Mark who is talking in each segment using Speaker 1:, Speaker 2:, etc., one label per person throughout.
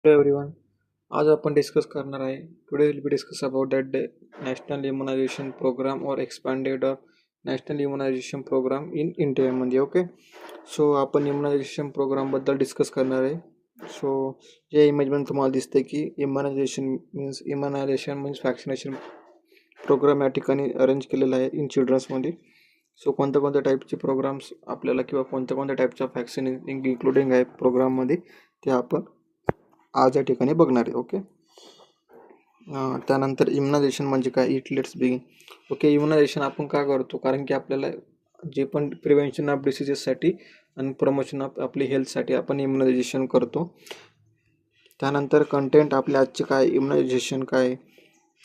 Speaker 1: Hello everyone. आज आपण discuss करणार आहे. Today will be discuss about that national immunisation programme और expanded national immunisation programme in इंडियामध्ये. ओके, सो आपण इम्युनायझेशन प्रोग्रामबद्दल डिस्कस करणार आहे. सो या इमेजमध्ये तुम्हाला दिसते की इम्युनायझेशन मीन्स वॅक्सिनेशन प्रोग्राम या ठिकाणी अरेंज केलेला आहे इन चिल्ड्रन्समध्ये. सो कोणत्या कोणत्या टाईपचे प्रोग्राम्स आपल्याला किंवा कोणत्या कोणत्या टाईपच्या वॅक्सिन इन्क्लुडिंग आहे प्रोग्राममध्ये ते आपण आज या ठिकाणी बघणार आहे. ओके, त्यानंतर इम्युनायझेशन म्हणजे काय, it let's begin. Okay, immunization आपण का करतो, कारण की आपल्याला जे पण प्रिव्हेन्शन ऑफ डिसिजेससाठी आणि प्रमोशन ऑफ आपली हेल्थसाठी आपण इम्युनायझेशन करतो. त्यानंतर कंटेंट आपले आजचे काय, इम्युनायझेशन काय,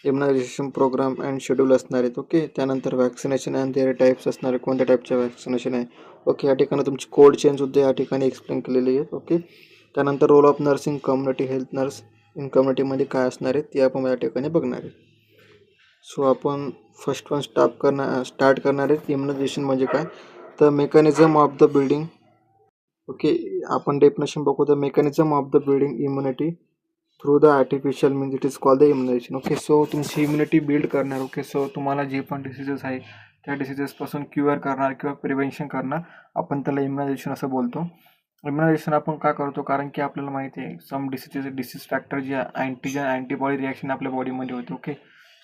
Speaker 1: इम्युनायझेशन प्रोग्राम अँड शेड्यूल असणार आहेत. ओके, त्यानंतर वॅक्सिनेशन अँड देअर टाईप्स असणार आहे, कोणत्या टाईपच्या वॅक्सिनेशन आहे. ओके, या ठिकाणी तुमची कोड चेनसुद्धा या ठिकाणी एक्सप्लेन केलेली आहे. ओके, त्यानंतर role of nursing community health nurse in कम्युनिटीमध्ये काय असणार आहे ते आपण या ठिकाणी बघणार आहे. सो आपण फर्स्ट वन स्टार्ट करणार आहे. इम्युनायझेशन म्हणजे काय, तर mechanism of the building. Okay, आपण डेफिनेशन बघू. The mechanism of the building immunity through the artificial means it is called the immunisation. Okay, so तुमची इम्युनिटी बिल्ड करणार. ओके, सो तुम्हाला जे पण डिसिजेस आहे त्या डिसिजेसपासून क्युअर करणार किंवा प्रिव्हेन्शन करणार, आपण त्याला इम्युनायझेशन असं बोलतो. इम्युनायझेशन आपण का करतो, कारण की आपल्याला माहिती आहे सम डिसीज फॅक्टर जे अँटीजन अँटीबॉडी रिॲक्शन आपल्या बॉडीमध्ये होते. ओके,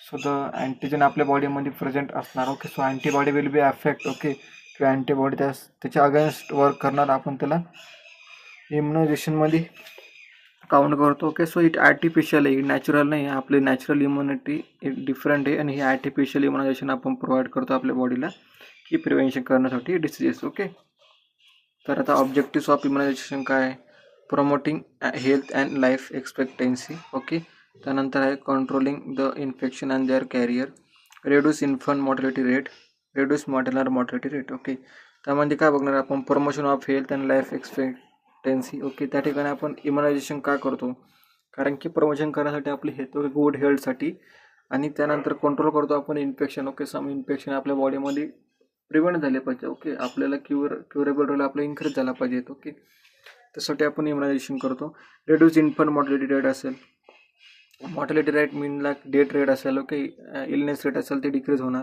Speaker 1: सो द अँटीजन आपल्या बॉडीमध्ये प्रेझेंट असणार. Okay, so antibody will be affect. Okay, किंवा अँटीबॉडी त्याच्या अगेन्स्ट वर्क करणार, आपण त्याला इम्युनायझेशनमध्ये काउंट करतो. ओके, सो इट आर्टिफिशियल आहे, नॅचरल नाही. आपली नॅचरल इम्युनिटी डिफरंट आहे आणि हे आर्टिफिशियल इम्युनायझेशन आपण प्रोव्हाइड करतो आपल्या बॉडीला की प्रिव्हेन्शन करण्यासाठी डिसीजेस. ओके, तर आता ऑब्जेक्टिव्स ऑफ इम्युनायझेशन काय आहे, promoting health and life expectancy. Okay, त्यानंतर आहे controlling the infection and their carrier, reduce infant mortality rate, reduce mortal mortality rate. Okay, त्यामध्ये काय बघणार आपण, promotion of health and life expectancy. Okay, त्या ठिकाणी आपण इम्युनायझेशन का करतो, कारण की प्रमोशन करण्यासाठी आपली हेल्थ, गुड हेल्थसाठी, आणि त्यानंतर कंट्रोल करतो आपण इन्फेक्शन. ओके, सम इन्फेक्शन आपल्या बॉडीमध्ये प्रिव्हेंट झाले पाहिजे. ओके, आपल्याला क्युरेबल रेट आपला इन्क्रीज झाला पाहिजे. ओके, त्यासाठी आपण इम्युनायझेशन करतो. रेड्यूस इन्फंट मॉर्टॅलिटी रेट असेल, मॉर्टॅलिटी रेट मीन लाईक डेथ रेट असेल. ओके, इलनेस रेट असेल ते डिक्रीज होणार.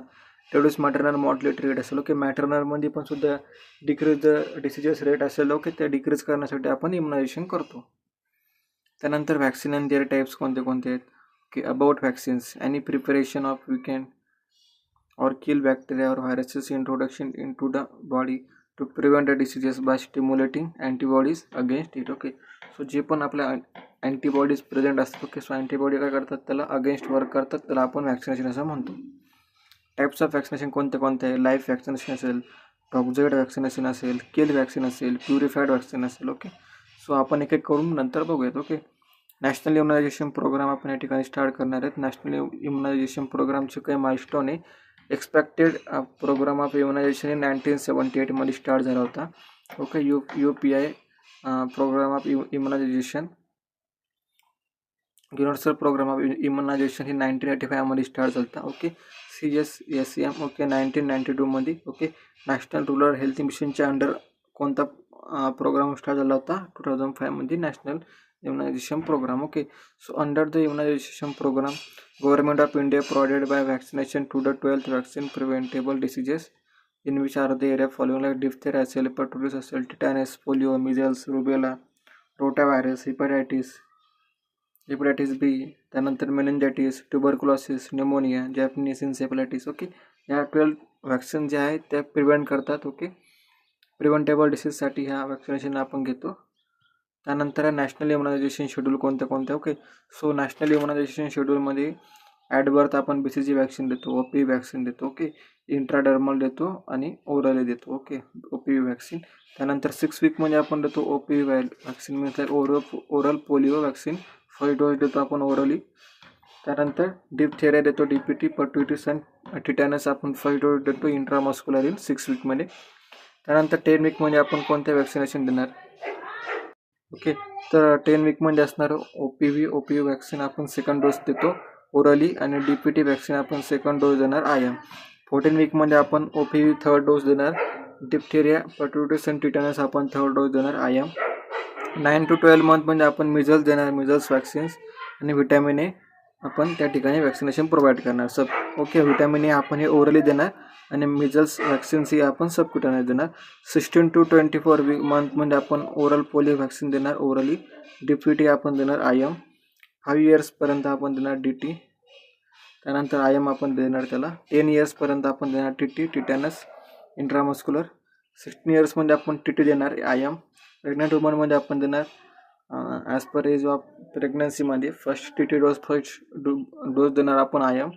Speaker 1: रेड्यूस मॅटर्नल मॉर्टॅलिटी रेट असेल. ओके, मॅटर्नलमध्ये पण सुद्धा डिक्रीज द डिसिजेस रेट असेल. ओके, ते डिक्रीज करण्यासाठी आपण इम्युनायझेशन करतो. त्यानंतर वॅक्सिन अँड देअर टाईप्स कोणते कोणते आहेत. Okay, about vaccines, any preparation of weekend or kill bacteria or viruses introduction into the body to prevent the diseases by stimulating antibodies against it. Okay, so जे पण आपल्या antibodies present असतात. Okay, so antibody काय करतात, त्याला against work करतात, त्याला आपण वॅक्सिनेशन असं म्हणतो. टाईप्स ऑफ वॅक्सिनेशन कोणते कोणते आहे, लाईफ वॅक्सिनेशन असेल, टॉक्झॉइड वॅक्सिनेशन असेल, किल वॅक्सिन असेल, प्युरिफाईड वॅक्सिन असेल. ओके, सो आपण एक एक करून नंतर बघूयात. ओके, नॅशनल इम्युनायझेशन प्रोग्राम आपण या ठिकाणी स्टार्ट करणार आहेत. नॅशनल इम्युनायझेशन प्रोग्रामचे काही माइलस्टोन आहे. Expected programme of immunization in 1978 मध्ये स्टार्ट झाला होता. Okay, UPI programme of immunization, universal programme of immunization ही 1985 मध्ये स्टार्ट झाला होता. ओके, CSSM ओके 1992 मध्ये. ओके, नॅशनल रूरल हेल्थ मिशनच्या अंडर कोणता प्रोग्राम स्टार्ट झाला होता, 2005 मध्ये national immunization program. Okay, so under the immunization program, government of India provided by vaccination to the 12 vaccine preventable diseases in which are the area following like diphtheria, hepatitis, tetanus, polio, measles, rubella, rotavirus, hepatitis B, त्यानंतर meningitis, tuberculosis, pneumonia, Japanese encephalitis. Okay, या 12 vaccine जे आहेत त्या prevent करतात. Okay, preventable डिसीजसाठी ह्या vaccination आपण घेतो. त्यानंतर नॅशनल इम्युनायझेशन शेड्यूल कोणते कोणते. ओके, सो नॅशनल इम्युनायझेशन शेड्यूलमध्ये ॲट बर्थ आपण BCG वॅक्सिन देतो, OPV वॅक्सिन देतो. ओके, इंट्राडर्मल देतो आणि ओरली देतो. Okay, OPV vaccine. त्यानंतर 6 वीकमध्ये आपण देतो OPV वॅक्सिन, म्हणजे oral polio vaccine. First dose देतो आपण ओरली. त्यानंतर डिप्थेरिया देतो, DPT, पर्ट्युटिस आणि टिटॅनस आपण फर्स्ट डोस देतो इंट्रामस्क्युलर इन 6 वीकमध्ये. त्यानंतर 10 वीकमध्ये आपण कोणते वॅक्सिनेशन देणार. ओके, तर 10 वीकमध्ये असणार OPV वॅक्सिन आपण सेकंड डोस देतो ओरली, आणि DPT वॅक्सिन आपण सेकंड डोस देणार IM. 14 वीकमध्ये आपण OPV थर्ड डोस देणार, डिप्थेरिया, पर्ट्युटिस आणि टिटॅनस आपण थर्ड डोस देणार IM. 9 to 12 मंथ म्हणजे आपण मिझल्स देणार, मिझल्स वॅक्सिन्स आणि व्हिटॅमिन ए आपण त्या ठिकाणी वॅक्सिनेशन प्रोव्हाइड करणार ओके. व्हिटॅमिन ए आपण हे ओरली देणार आणि मिझल्स वॅक्सिन्स ही आपण सबक्युटेनियस देणार. 16 to 24 मंथ म्हणजे आपण ओरल पोलिओ वॅक्सिन देणार ओरली. DPT आपण देणार IM. 5 इयर्सपर्यंत आपण देणार DT. त्यानंतर IM आपण देणार त्याला. 10 इयर्सपर्यंत आपण देणार TT टिटॅनस इंट्रामस्क्युलर. 16 इयर्समध्ये आपण TT देणार IM. प्रेग्नंट वुमनमध्ये आपण देणार ॲज पर एज ऑफ प्रेग्नन्सीमध्ये फर्स्ट TT डोस डोस देणार आपण IM.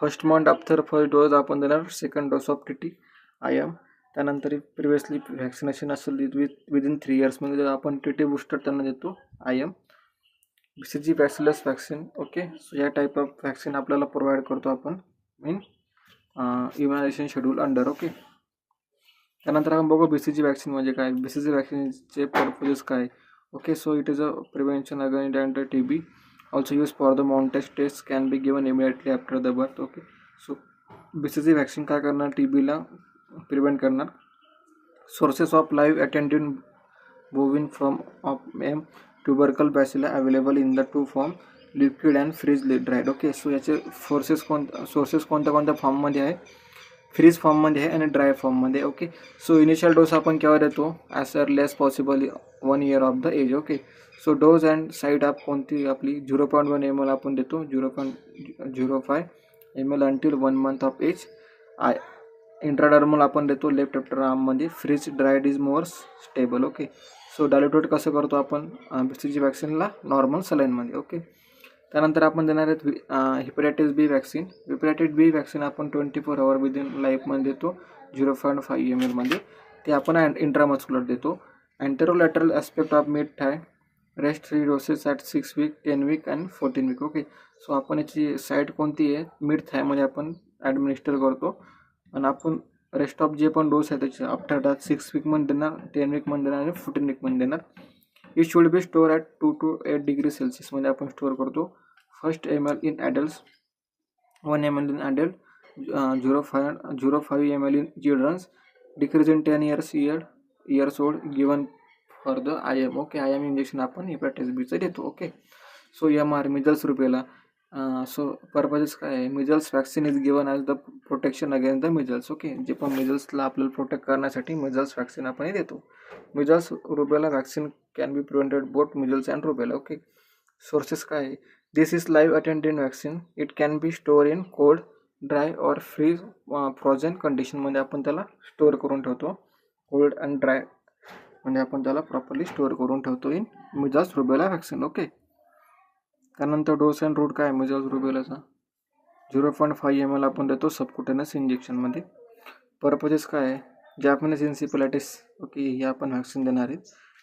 Speaker 1: First month after first dose आपण देणार second dose of TT IM. त्यानंतर प्रिव्हियसली व्हॅक्सिनेशन असेल विदिन 3 इयर्समध्ये आपण TT बूस्टर त्यांना देतो IM. BCG bacillus vaccine. Okay. So या टाईप ऑफ वॅक्सिन आपल्याला प्रोव्हाइड करतो आपण in immunization schedule under. Okay. त्यानंतर आपण बघू BCG वॅक्सिन म्हणजे काय. BCG वॅक्सिनचे पर्पजेस काय. Okay. So it is a prevention against TB. Also use for the Mantoux test can be given immediately after the birth. Okay. So BCG vaccine काय करणार, TBला प्रिव्हेंट करणार. Sources of live attentive bovine from of M tubercle bacilli available in the two form liquid and freeze dried. Okay. So याचे सोर्सेस कोणत्या फॉर्ममध्ये आहे, fridge फॉर्ममध्ये आहे आणि ड्राय फॉर्ममध्ये. ओके. सो इनिशियल डोस आपण केव्हा देतो, as early as possible 1 year of the age. Okay. So dose and side of कोणती आपली 0.1 ml आपण देतो, 0.05 ml until 1 month of age. Intradermal आपण देतो लेफ्ट आफ्टर आर्ममध्ये. Freeze dried is more stable. Okay. So diluted कसं करतो आपण BCG वॅक्सिनला, नॉर्मल सलाईनमध्ये. ओके. त्यानंतर आपण देणार आहेत hepatitis B vaccine. Hepatitis B vaccine आपण 24 hour विदिन लाईफमध्ये देतो 0.5 ml मध्ये. ते आपण इंट्रामस्क्युलर देतो. Anterolateral aspect of mid thigh rest 3 doses at 6 week, 10 week and 14 week. Okay. So आपण याची साईट कोणती आहे, मिड थायमध्ये आपण ॲडमिनिस्टर करतो आणि आपण रेस्ट ऑफ जे पण डोस आहे त्याचे आफ्टर दॅट 6 week मध्ये देणार, 10 week मध्ये देणार आणि 14 week मध्ये देणार. It should be store at 2 to 8 degrees Celsius मध्ये आपण स्टोअर करतो. First ml in adults, 1 ml in adult, 0.5 ml in childrens, decrease in 10 years old given for the IM. Okay. IM injection आपण hepatitis Bचं देतो. Okay. So MR measles rubella. So purposes काय आहे, measles vaccine is given as the protection against the measles. Okay. जे पण मिझल्सला आपल्याला protect करण्यासाठी measles vaccine आपण देतो. Measles rubella vaccine can be prevented both measles and rubella. Okay. Sources काय आहे, this is live attentive vaccine. It can be store in cold, dry or freeze frozen कंडिशनमध्ये आपण त्याला स्टोअर करून ठेवतो. कोल्ड अँड ड्राय म्हणजे आपण त्याला प्रॉपरली स्टोअर करून ठेवतो in measles rubella vaccine. Okay. त्यानंतर डोस अँड रूट काय मिझल्स रुबेलाचा, 0.5 ml आपण देतो सबक्युटेनस इंजेक्शनमध्ये. पर्पजेस काय आहे, जॅपनीज इन्सेफलायटिस. ओके. हे आपण वॅक्सिन देणार आहे.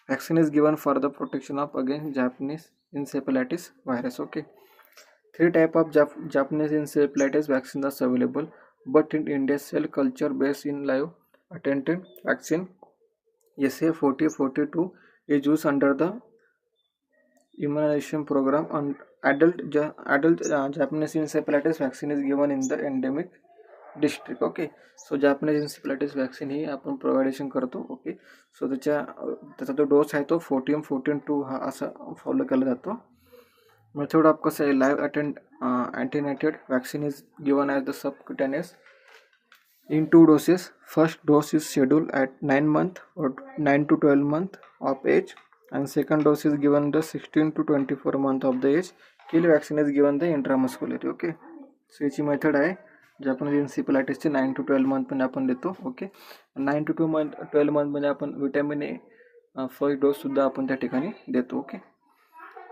Speaker 1: Vaccine is given for the protection of against Japanese encephalitis virus. Okay. 3 type of Japanese encephalitis vaccines are available, but in India cell culture based in live attenuated vaccine SA4042 is used under the immunization program. And adult Japanese encephalitis vaccine is given in the endemic district. Okay. So Japanese encephalitis vaccine ही आपण प्रोव्हायडेशन करतो. Okay. So त्याचा जो dose आहे तो 14-14-2 हा असा फॉलो केला जातो. मेथड ऑफ कसं आहे, live attenuated vaccine is given as the सबक्युटेनियस in 2 doses. First dose is scheduled at 9 month or 9 to 12 month of age, and second dose is given the 16 to 24 month of the age. Kill vaccine is given the intramuscularly. Okay. So याची method आहे Japanese इन्सेफलायटिसचे 9 to 12 month मध्ये आपण देतो. Okay. 9 to 12 month मध्ये आपण vitamin A first dose सुद्धा आपण त्या ठिकाणी देतो. Okay.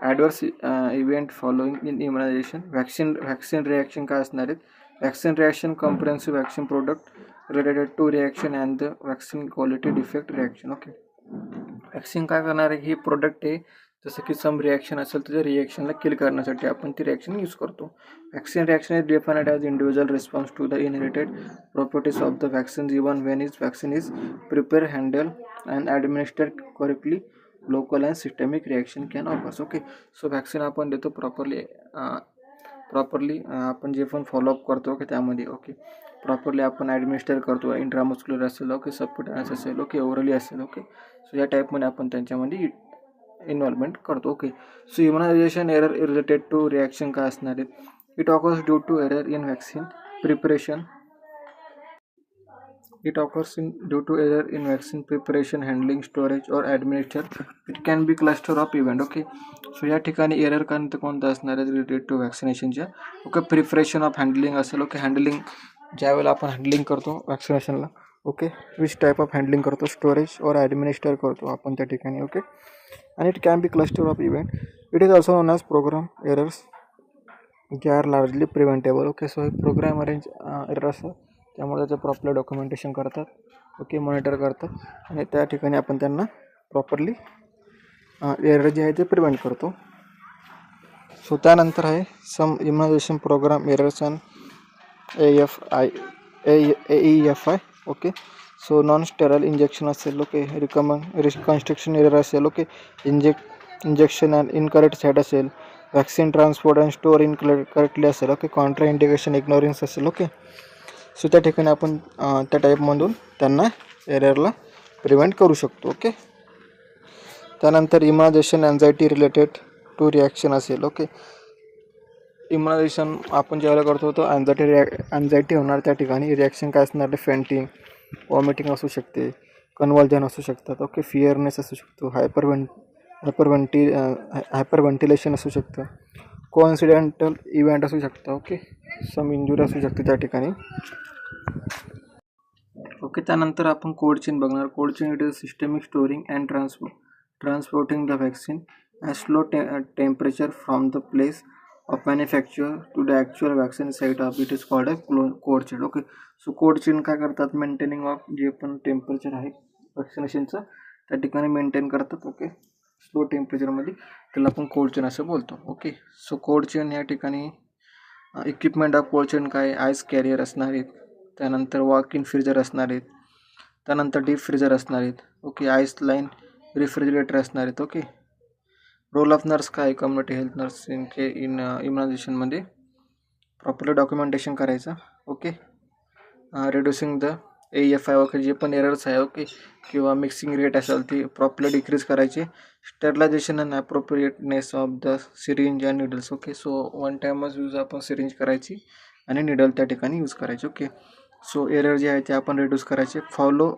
Speaker 1: Adverse event following in immunization. Vaccine reaction काय असणार आहेत, vaccine reaction comprehensive vaccine product related to reaction and the vaccine quality defect reaction. Okay. Vaccine काय करणार आहे, ही प्रोडक्ट आहे जसं की सम रिॲक्शन असेल तर त्या रिॲक्शनला किल करण्यासाठी आपण ती रिॲक्शन यूज करतो. Vaccine reaction is defined as individual response to the inherited properties of the vaccine even when vaccine is prepare, handle and administered correctly. Local and systemic reaction can offers. Okay. So vaccine आपण देतो properly आपण जे पण follow up करतो. Okay. त्यामध्ये okay properly आपण administer करतो. Intramuscular असेल, ओके, सबक्युटेनियस असेल, ओके, ओरली असेल. ओके. सो या टाईपमध्ये आपण त्यांच्यामध्ये इन्व्हॉल्वमेंट करतो. Okay, so immunization error related to reaction काय असणार आहे? It occurs due to error in vaccine preparation. It occurs due to error in vaccine preparation, handling, storage or administration. It can be cluster of event. Okay, so या ठिकाणी error कोणतं असणार आहे related to वॅक्सिनेशनच्या? Okay, preparation of handling असेल. Okay, handling ज्यावेळेला आपण handling करतो वॅक्सिनेशनला. Okay, which type of handling करतो? स्टोरेज और ॲडमिनिस्टर करतो आपण त्या ठिकाणी. ओके, आणि it can be cluster of event. It is also known as programme errors जे are largely preventable. Okay, so हे प्रोग्राम अरेंज एरर असतात, त्यामुळे त्याचं प्रॉपर डॉक्युमेंटेशन करतात. ओके, मॉनिटर करतात आणि त्या ठिकाणी आपण त्यांना प्रॉपरली एरर जे आहे ते प्रिव्हेंट करतो. सो त्यानंतर आहे some immunization programme errors and AEFI. Okay, so non sterile injection असेल. ओके, रिकन्स्ट्रक्शन एरर असेल. Okay, injection and incorrect site असेल. Vaccine transport and store in correctly असेल. ओके, कॉन्ट्रा इंडिकेशन इग्नोरन्स असेल. Okay, so त्या ठिकाणी आपण त्या टाईपमधून त्यांना एररला प्रिव्हेंट करू शकतो. ओके, त्यानंतर immunization anxiety related to reaction असेल. ओके, इम्युनायझेशन आपण ज्यावेळेला करतो तो अँझायटी होणार, त्या ठिकाणी रिॲक्शन काय असणार? फेंटिंग, वॉमिटिंग असू शकते, कन्व्हल्जन असू शकतात. ओके, फिअरनेस असू शकतो, हायपरव्हेंटिलेशन असू शकतं, कोइन्सिडेंटल इव्हेंट असू शकतं. ओके, सम इंजुरी असू शकते त्या ठिकाणी. ओके, त्यानंतर आपण कोल्ड चेन बघणार. Cold chain it is systemic storing and transporting the vaccine at low temperature from the place of manufacture to the actual vaccine site of it is called a cold chain. Okay, so cold chain काय करतात? Maintaining of जे पण temperature आहे वॅक्सिनेशनचं त्या ठिकाणी maintain करतात. Okay, slow टेम्परेचरमध्ये, त्याला आपण कोल्ड चेन असं बोलतो. ओके, सो कोल्ड चेन या ठिकाणी इक्विपमेंट ऑफ कोल्ड चेन काय? आईस कॅरियर असणार आहेत, त्यानंतर वॉक इन फ्रीजर असणार आहेत, त्यानंतर डीप फ्रीजर असणार आहेत. ओके, आईस लाईन रेफ्रिजरेटर असणार आहेत. ओके, रोल ऑफ नर्स काय? कम्युनिटी हेल्थ नर्स इम्युनायझेशनमध्ये प्रॉपरली डॉक्युमेंटेशन करायचं. Okay, reducing the AEFI. Okay, जे पण एरर्स आहे ओके किंवा मिक्सिंग रेट असेल ती प्रॉपरली डिक्रीज करायची. Sterilisation and appropriateness of the syringe and needles. Okay, so one टाईमच यूज आपण सिरिंज करायची आणि निडल त्या ठिकाणी यूज करायची. ओके, सो एरर जे आहे ते आपण रिड्यूस करायचे. फॉलो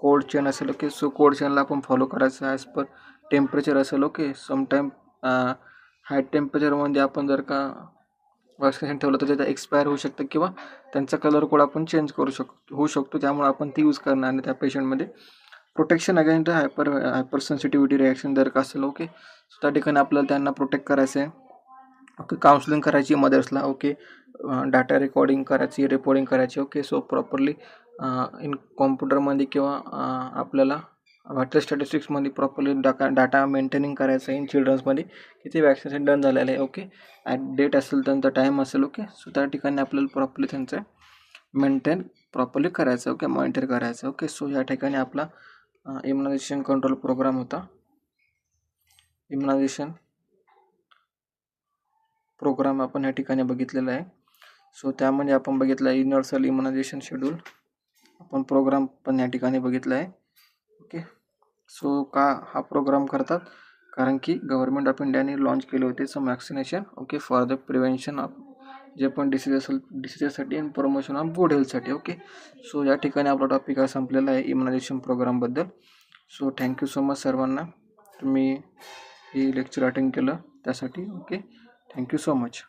Speaker 1: कोल्ड चेन असेल. ओके, सो कोल्ड चेनला आपण फॉलो करायचं ॲज पर टेम्परेचर असेल. ओके, समटाईम हाय टेम्परेचरमध्ये आपण जर का वॅक्सिनेशन ठेवलं तर त्याचा एक्सपायर होऊ शकतं किंवा त्यांचा कलर कोड आपण चेंज होऊ शकतो. त्यामुळे आपण ती यूज करणार आणि त्या पेशंटमध्ये protection against hypersensitivity reaction जर का असेल. ओके, सो त्या ठिकाणी आपल्याला त्यांना प्रोटेक्ट करायचं आहे. ओके, काउन्सिलिंग करायची मदर्सला. ओके, डाटा रेकॉर्डिंग करायची, रिपोर्टिंग करायची. ओके, सो प्रॉपरली इन कॉम्प्युटरमध्ये किंवा आपल्याला व्हायटल स्टॅटिस्टिक्समध्ये प्रॉपरली डाटा मेंटेनिंग करायचं इन चिल्ड्रन्समध्ये किती वॅक्सिनेशन डन झालेलं आहे. ओके, ॲट डेट असेल त्यांचा टाईम असेल. ओके, सो त्या ठिकाणी आपल्याला प्रॉपरली त्यांचं मेंटेन प्रॉपरली करायचं. ओके, मॉनिटर करायचं. ओके, सो या ठिकाणी आपला इम्युनायझेशन कंट्रोल प्रोग्राम होता. इम्युनायझेशन प्रोग्राम आपण या ठिकाणी बघितलेला आहे. सो त्यामध्ये आपण बघितलं युनिव्हर्सल इम्युनायझेशन शेड्यूल, आपण प्रोग्राम पण या ठिकाणी बघितला आहे. ओके, सो का हा प्रोग्राम करतात? कारण की गव्हर्नमेंट ऑफ इंडियाने लॉन्च केले होते some vaccination. Okay, for the prevention of जे पण डिसिजेससाठी आणि प्रमोशन ऑफ गुड हेल्थसाठी. ओके, सो या ठिकाणी आपला टॉपिक हा संपलेला आहे इम्युनायझेशन प्रोग्रामबद्दल. सो थँक्यू सो मच सर्वांना, तुम्ही ही लेक्चर अटेंड केलं त्यासाठी. Okay, thank you so much.